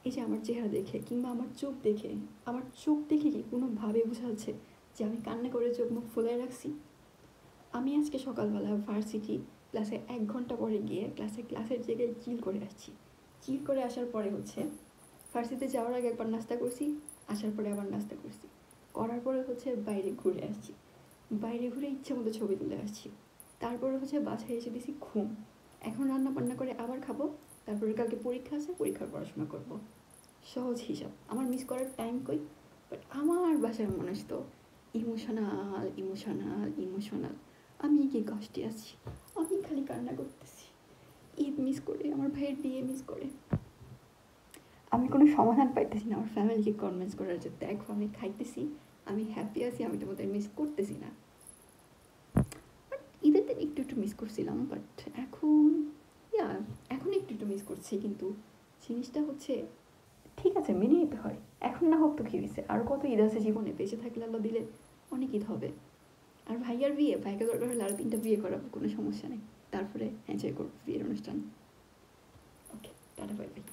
এই যে আমার চেহারা দেখে কিংবা আমার চোখ দেখে কি কোনোভাবে বোঝা যাচ্ছে যে আমি কান্না করে চোখ মুখ ফুলাই রাখছি? আমি আজকে সকালবেলা ভার্সিটি ক্লাসে 1 ঘন্টা পরে গিয়ে ক্লাসের জায়গায় চিল করে আসছি। চিল করে আসার পরে হচ্ছে ভার্সিটিতে যাওয়ার আগে একবার নাস্তা করছি, আসার পরে আবার নাস্তা করছি, করার পরে হচ্ছে বাইরে ঘুরে আসছি, বাইরে ঘুরে ইচ্ছে মতো ছবি তুলে আসছি, তারপরে হচ্ছে বাসায় এসে দিছি ঘুম। এখন রান্না বান্না করে আবার খাবো, তারপরে কালকে পরীক্ষা আছে, পরীক্ষার পড়াশোনা করব। সহজ হিসাব। আমার মিস করার টাইম কই? বাট আমার বাসার মানুষ তো ইমোশনাল ইমোশনাল ইমোশনাল। আমি কি কষ্টে আছি, আমি খালি কান্না করতেছি। ঈদ মিস করে, আমার ভাইয়ের বিয়ে মিস করে। আমি কোনো সমাধান পাইতেছি না আমার ফ্যামিলিকে কনভিন্স করার যে দেখো আমি খাইতেছি, আমি হ্যাপি আছি, আমি তোমাদের মিস করতেছি না। বাট ঈদের দিন একটু একটু মিস করছিলাম, বাট এখন ইয়া এখন একটু একটু মিস করছি, কিন্তু জিনিসটা হচ্ছে ঠিক আছে, মেনে নিতে হয়। এখন না হোক তো কী হয়েছে, আরও কত ঈদ আছে জীবনে, বেঁচে থাকলে আল্লাহ দিলে অনেক ঈদ হবে। আর ভাইয়ার বিয়ে, ভাইকে দরকার হলে আরও 3টা বিয়ে করাবো, কোনো সমস্যা নেই। তারপরে এনজয় করবো বিয়ের অনুষ্ঠান। ওকে, টাটা, বাই বাই।